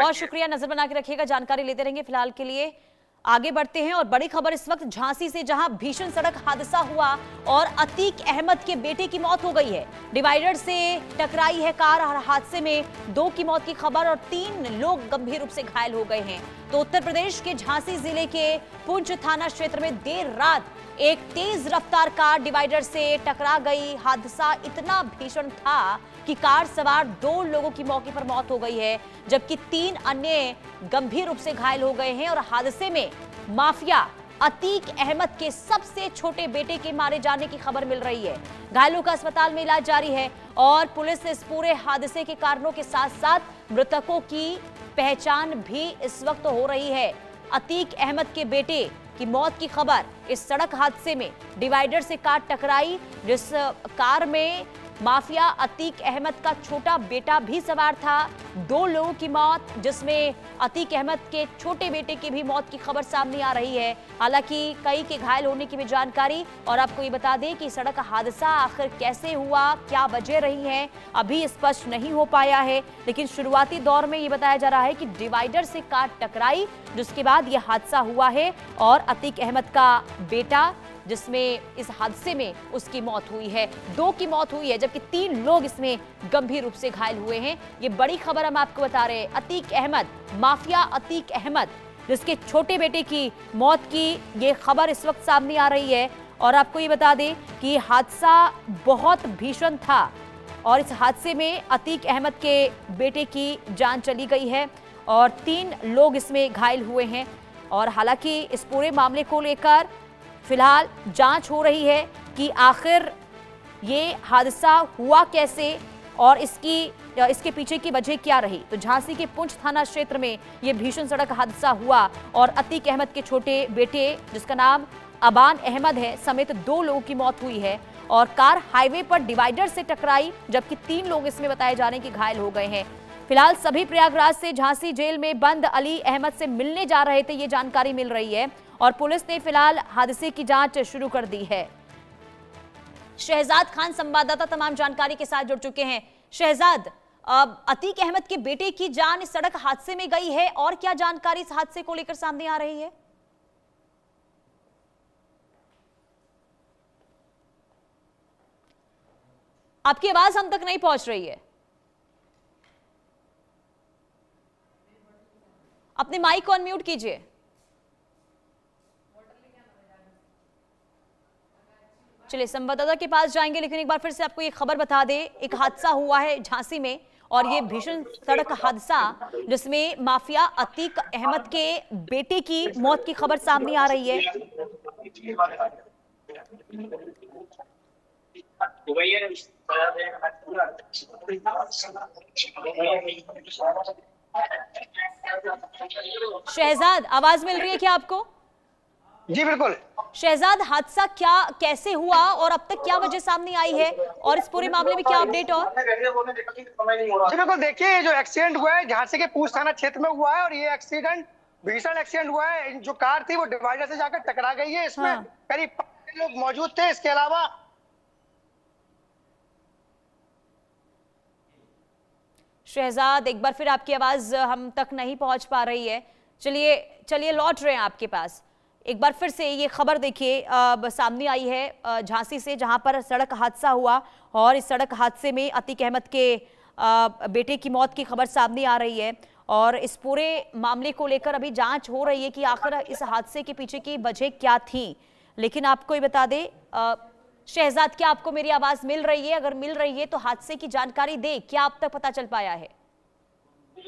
बहुत शुक्रिया, नजर बना के रखिएगा, जानकारी लेते रहेंगे। फिलहाल के लिए आगे बढ़ते हैं और बड़ी खबर इस वक्त झांसी से, जहां भीषण सड़क हादसा हुआ और अतीक अहमद के बेटे की मौत हो गई है। डिवाइडर से टकराई है कार और हादसे में 2 की मौत की खबर और 3 लोग गंभीर रूप से घायल हो गए हैं। तो उत्तर प्रदेश के झांसी जिले के पुंछ थाना क्षेत्र में देर रात एक तेज रफ्तार कार डिवाइडर से टकरा गई। हादसा इतना भीषण था कि कार सवार 2 लोगों की मौके पर मौत हो गई है, जबकि 3 अन्य गंभीर रूप से घायल हो गए हैं। और हादसे में माफिया अतीक अहमद के सबसे छोटे बेटे के मारे जाने की खबर मिल रही है। घायलों का अस्पताल में इलाज जारी है और पुलिस इस पूरे हादसे के कारणों के साथ साथ मृतकों की पहचान भी इस वक्त हो रही है। अतीक अहमद के बेटे की मौत की खबर, इस सड़क हादसे में डिवाइडर से कार टकराई, जिस कार में माफिया अतीक अहमद का छोटा बेटा भी सवार था। 2 लोगों की मौत, जिसमें अतीक अहमद के छोटे बेटे की भी मौत की खबर सामने आ रही है। हालांकि कई के घायल होने की भी जानकारी। और आपको ये बता दें कि सड़क हादसा आखिर कैसे हुआ, क्या वजह रही है, अभी स्पष्ट नहीं हो पाया है। लेकिन शुरुआती दौर में ये बताया जा रहा है कि डिवाइडर से कार टकराई, जिसके बाद यह हादसा हुआ है और अतीक अहमद का बेटा, जिसमें इस हादसे में उसकी मौत हुई है, 2 की मौत हुई है, जबकि 3 लोग इसमें गंभीर रूप से घायल हुए हैं। ये बड़ी खबर हम आपको बता रहे हैं। अतीक अहमद, माफिया अतीक अहमद, जिसके छोटे बेटे की मौत की ये खबर इस वक्त सामने आ रही है। और आपको ये बता दें कि हादसा बहुत भीषण था और इस हादसे में अतीक अहमद के बेटे की जान चली गई है और 3 लोग इसमें घायल हुए हैं। और हालांकि इस पूरे मामले को लेकर फिलहाल जांच हो रही है कि आखिर ये हादसा हुआ कैसे और इसके पीछे की वजह क्या रही। तो झांसी के पुंछ थाना क्षेत्र में यह भीषण सड़क हादसा हुआ और अतीक अहमद के छोटे बेटे, जिसका नाम अबान अहमद है, समेत 2 लोगों की मौत हुई है। और कार हाईवे पर डिवाइडर से टकराई, जबकि 3 लोग इसमें बताए जा रहे हैं कि घायल हो गए हैं। फिलहाल सभी प्रयागराज से झांसी जेल में बंद अली अहमद से मिलने जा रहे थे, ये जानकारी मिल रही है। और पुलिस ने फिलहाल हादसे की जांच शुरू कर दी है। शहजाद खान संवाददाता तमाम जानकारी के साथ जुड़ चुके हैं। शहजाद, अतीक अहमद के बेटे की जान इस सड़क हादसे में गई है और क्या जानकारी इस हादसे को लेकर सामने आ रही है? आपकी आवाज हम तक नहीं पहुंच रही है। अपने माइक को अनम्यूट कीजिए। चलिए संवाददाता के पास जाएंगे, लेकिन एक बार फिर से आपको ये खबर बता दें, एक हादसा हुआ है झांसी में और ये भीषण सड़क हादसा, जिसमें माफिया अतीक अहमद के बेटे की मौत की खबर सामने आ रही है। शहजाद, आवाज मिल रही है क्या आपको? जी बिल्कुल। शहजाद, हादसा कैसे हुआ और अब तक क्या वजह सामने आई है और इस पूरे मामले में क्या अपडेट? और जी बिल्कुल, देखिए जो एक्सीडेंट हुआ है झांसी के पूंछ थाना क्षेत्र में हुआ है और ये एक्सीडेंट भीषण एक्सीडेंट हुआ है। जो कार थी वो डिवाइडर से जाकर टकरा गई है। इसमें करीब 5 लोग मौजूद थे। इसके अलावा शहजाद, एक बार फिर आपकी आवाज हम तक नहीं पहुंच पा रही है। चलिए लौट रहे हैं आपके पास। एक बार फिर से ये खबर देखिए सामने आई है झांसी से, जहां पर सड़क हादसा हुआ और इस सड़क हादसे में अतीक अहमद के बेटे की मौत की खबर सामने आ रही है। और इस पूरे मामले को लेकर अभी जांच हो रही है कि आखिर इस हादसे के पीछे की वजह क्या थी। लेकिन आपको ये बता दें शहजाद, क्या आपको मेरी आवाज मिल रही है? अगर मिल रही है तो हादसे की जानकारी दे, क्या अब तक पता चल पाया है?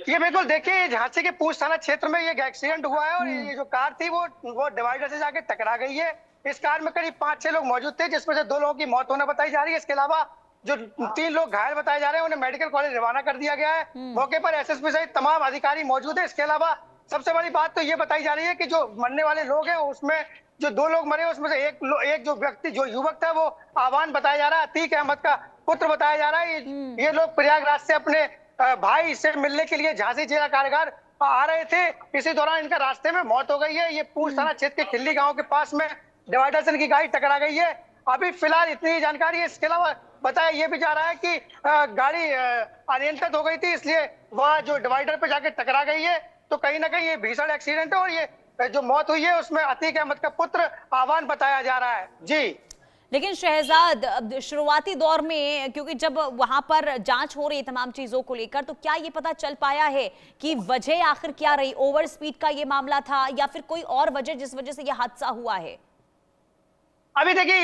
ये बिल्कुल, देखिए झांसी के पूंछ थाना क्षेत्र में ये एक्सीडेंट हुआ है और ये जो कार थी वो डिवाइडर से जाके टकरा गई है। इस कार में करीब 5-6 लोग मौजूद थे, जिसमें से 2 लोगों की मौत होना बताई जा रही है। इसके अलावा जो 3 लोग घायल बताए जा रहे हैं उन्हें मेडिकल कॉलेज रवाना कर दिया गया है। मौके पर एसएसपी सहित तमाम अधिकारी मौजूद है। इसके अलावा सबसे बड़ी बात तो ये बताई जा रही है कि जो मरने वाले लोग हैं उसमें जो 2 लोग मरे उसमें से एक जो व्यक्ति, जो युवक था, वो आवान बताया जा रहा है, अतीक अहमद का पुत्र बताया जा रहा है। ये लोग प्रयागराज से अपने भाई से मिलने के लिए झांसी जिला कारागार आ रहे थे। इसी दौरान इनका रास्ते में मौत हो गई है। ये पूंछ थाना क्षेत्र के खिल्ली गांव के पास में डिवाइडर से इनकी गाड़ी टकरा गई है। अभी फिलहाल इतनी जानकारी है। इसके अलावा बताया ये भी जा रहा है कि गाड़ी अनियंत्रित हो गई थी, इसलिए वह जो डिवाइडर पे जाके टकरा गई है। तो कहीं ना कहीं ये भीषण एक्सीडेंट है और ये जो मौत हुई है उसमें अतीक अहमद का पुत्र आवान बताया जा रहा है। जी लेकिन शहजाद, अब शुरुआती दौर में क्योंकि जब वहां पर जांच हो रही है तमाम चीजों को लेकर, तो क्या ये पता चल पाया है कि वजह आखिर क्या रही? ओवर स्पीड का ये मामला था या फिर कोई और वजह जिस वजह से ये हादसा हुआ है? अभी देखिए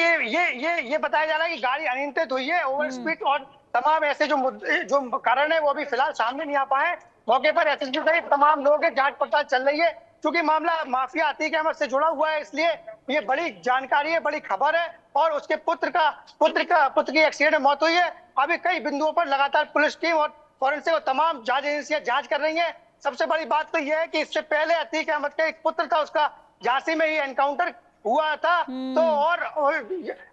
ये बताया जा रहा है कि गाड़ी अनियंत्रित हुई है, ओवर स्पीड और तमाम ऐसे जो कारण है वो अभी फिलहाल सामने नहीं आ पाए। मौके पर एसएसपी सहित तमाम लोगों की जांच पड़ताल चल रही है। क्योंकि मामला माफिया अतीक अहमद से जुड़ा हुआ है, इसलिए ये बड़ी जानकारी है, बड़ी खबर है। और उसके पुत्र की एक्सीडेंट में मौत हुई है। अभी कई बिंदुओं पर लगातार पुलिस टीम और फॉरेंसिक और तमाम जांच एजेंसियां जांच कर रही हैं। सबसे बड़ी बात तो यह है कि इससे पहले अतीक अहमद का एक पुत्र था, उसका झांसी में ही एनकाउंटर हुआ था। तो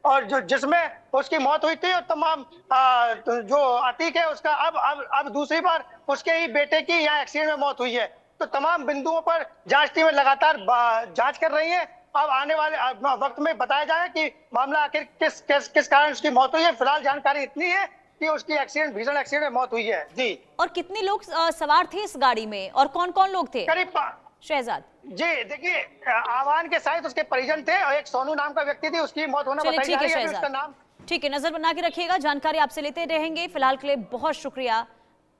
और जो जिसमें उसकी मौत हुई थी और तमाम जो अतीक है उसका अब दूसरी बार उसके ही बेटे की यहाँ एक्सीडेंट में मौत हुई है। तो तमाम बिंदुओं पर जांच टीमें लगातार जांच कर रही हैं। अब आने वाले वक्त में बताया जाए कि मामला आखिर किस कारण उसकी मौत हुई है। फिलहाल जानकारी इतनी है कि उसकी भीषण एक्सीडेंट में मौत हुई है। जी। और कितने लोग सवार थे इस गाड़ी में और कौन कौन लोग थे करीब शहजाद? जी देखिए, आवान के साथ उसके परिजन थे और एक सोनू नाम का व्यक्ति थी, उसकी मौत होना बताई जा रही है। उसका नाम ठीक है, नजर बना के रखिएगा, जानकारी आपसे लेते रहेंगे। फिलहाल के लिए बहुत शुक्रिया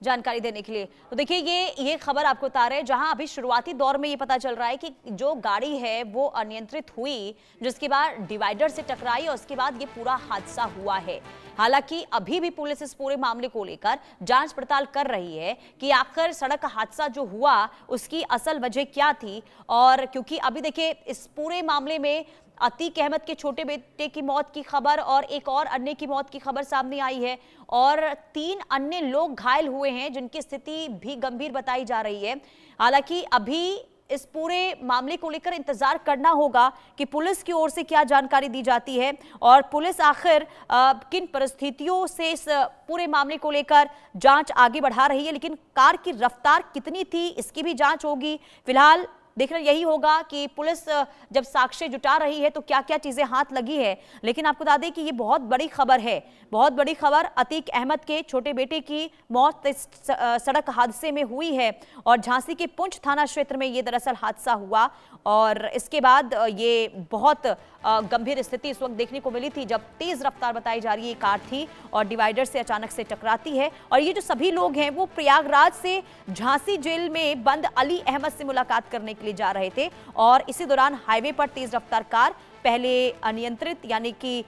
जानकारी देने के लिए। तो देखिए ये खबर आपको बता रहे हैं जहां अभी शुरुआती दौर में ये पता चल रहा है कि जो गाड़ी है वो अनियंत्रित हुई, जिसके बाद डिवाइडर से टकराई और उसके बाद ये पूरा हादसा हुआ है। हालांकि अभी भी पुलिस इस पूरे मामले को लेकर जांच पड़ताल कर रही है कि आखिर सड़क हादसा जो हुआ उसकी असल वजह क्या थी। और क्योंकि अभी देखिए इस पूरे मामले में अतीक अहमद के छोटे बेटे की मौत की खबर और एक और अन्य की मौत की खबर सामने आई है और 3 अन्य लोग घायल हुए हैं जिनकी स्थिति भी गंभीर बताई जा रही है। हालांकि अभी इस पूरे मामले को लेकर इंतजार करना होगा कि पुलिस की ओर से क्या जानकारी दी जाती है और पुलिस आखिर किन परिस्थितियों से इस पूरे मामले को लेकर जांच आगे बढ़ा रही है। लेकिन कार की रफ्तार कितनी थी इसकी भी जांच होगी। फिलहाल देखना यही होगा कि पुलिस जब साक्ष्य जुटा रही है तो क्या क्या चीजें हाथ लगी है। लेकिन आपको बता दें कि ये बहुत बड़ी खबर है, बहुत बड़ी खबर। अतीक अहमद के छोटे बेटे की मौत इस सड़क हादसे में हुई है और झांसी के पुंछ थाना क्षेत्र में ये दरअसल हादसा हुआ और इसके बाद ये बहुत गंभीर स्थिति इस वक्त देखने को मिली थी जब तेज रफ्तार बताई जा रही है कार थी और डिवाइडर से अचानक से टकराती है। और ये जो सभी लोग हैं वो प्रयागराज से झांसी जेल में बंद अली अहमद से मुलाकात करने के लिए जा रहे थे और इसी दौरान हाईवे पर तेज रफ्तार कार पहले अनियंत्रित यानी कि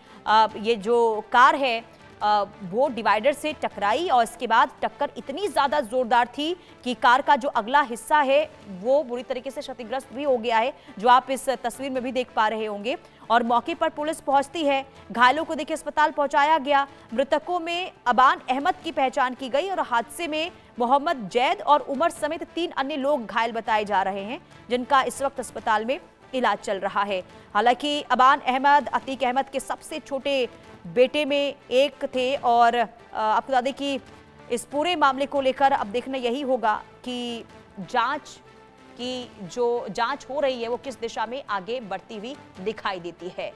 ये जो कार है वो डिवाइडर से टकराई और इसके बाद टक्कर इतनी ज्यादा जोरदार थी कि कार का जो अगला हिस्सा है वो बुरी तरीके से क्षतिग्रस्त भी हो गया है, जो आप इस तस्वीर में भी देख पा रहे होंगे। और मौके पर पुलिस पहुंचती है, घायलों को देखिए अस्पताल पहुंचाया गया। मृतकों में अबान अहमद की पहचान की गई और हादसे में मोहम्मद जैद और उमर समेत 3 अन्य लोग घायल बताए जा रहे हैं जिनका इस वक्त अस्पताल में इलाज चल रहा है। हालांकि अबान अहमद अतीक अहमद के सबसे छोटे बेटे में एक थे और आपको बता दें कि इस पूरे मामले को लेकर अब देखना यही होगा कि जांच की जो जांच हो रही है वो किस दिशा में आगे बढ़ती हुई दिखाई देती है।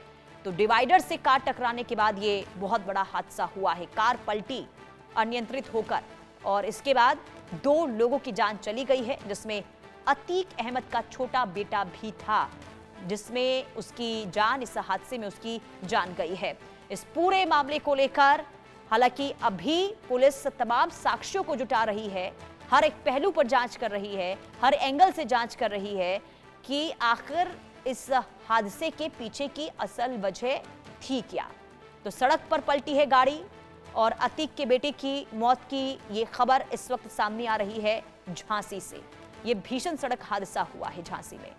तो डिवाइडर से कार टकराने के बाद ये बहुत बड़ा हादसा हुआ है, कार पलटी अनियंत्रित होकर और इसके बाद 2 लोगों की जान चली गई है जिसमें अतीक अहमद का छोटा बेटा भी था जिसमें उसकी जान इस हादसे में उसकी जान गई है। इस पूरे मामले को लेकर हालांकि अभी पुलिस तमाम साक्ष्यों को जुटा रही है, हर एक पहलू पर जांच कर रही है, हर एंगल से जांच कर रही है कि आखिर इस हादसे के पीछे की असल वजह थी क्या। तो सड़क पर पलटी है गाड़ी और अतीक के बेटे की मौत की ये खबर इस वक्त सामने आ रही है झांसी से। ये भीषण सड़क हादसा हुआ है झांसी में।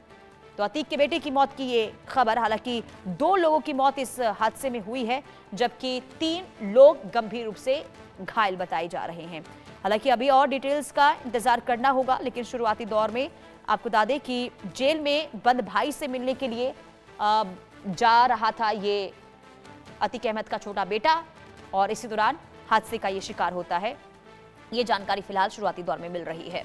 तो अतीक के बेटे की मौत की ये खबर, हालांकि 2 लोगों की मौत इस हादसे में हुई है जबकि 3 लोग गंभीर रूप से घायल बताए जा रहे हैं। हालांकि अभी और डिटेल्स का इंतजार करना होगा, लेकिन शुरुआती दौर में आपको बता दें कि जेल में बंद भाई से मिलने के लिए जा रहा था ये अतीक अहमद का छोटा बेटा और इसी दौरान हादसे का ये शिकार होता है। ये जानकारी फिलहाल शुरुआती दौर में मिल रही है।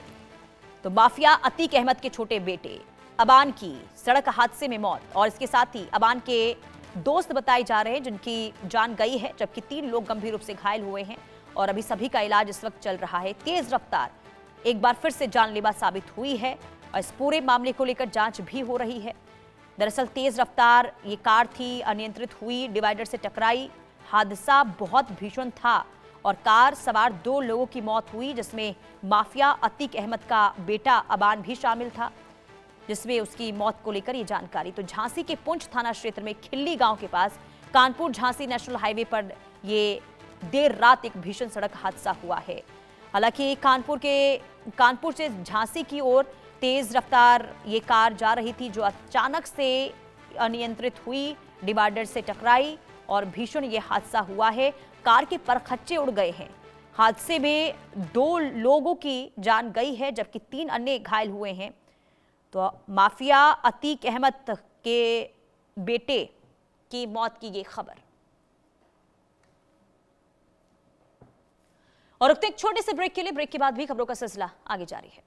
तो माफिया अतीक अहमद के छोटे बेटे अबान की सड़क हादसे में मौत और इसके साथ ही अबान के दोस्त बताए जा रहे हैं जिनकी जान गई है, जबकि 3 लोग गंभीर रूप से घायल हुए हैं और अभी सभी का इलाज इस वक्त चल रहा है। तेज रफ्तार एक बार फिर से जानलेवा साबित हुई है और इस पूरे मामले को लेकर जांच भी हो रही है। दरअसल तेज रफ्तार ये कार थी, अनियंत्रित हुई, डिवाइडर से टकराई। हादसा बहुत भीषण था और कार सवार 2 लोगों की मौत हुई, जिसमें माफिया अतीक अहमद का बेटा अबान भी शामिल था, जिसमें उसकी मौत को लेकर ये जानकारी। तो झांसी के पुंछ थाना क्षेत्र में खिल्ली गांव के पास कानपुर झांसी नेशनल हाईवे पर ये देर रात एक भीषण सड़क हादसा हुआ है। हालांकि कानपुर से झांसी की ओर तेज रफ्तार ये कार जा रही थी, जो अचानक से अनियंत्रित हुई, डिवाइडर से टकराई और भीषण ये हादसा हुआ है। कार के परखच्चे उड़ गए हैं। हादसे में 2 लोगों की जान गई है, जबकि 3 अन्य घायल हुए हैं। तो माफिया अतीक अहमद के बेटे की मौत की ये खबर। और रुकते एक छोटे से ब्रेक के लिए। ब्रेक के बाद भी खबरों का सिलसिला आगे जारी है।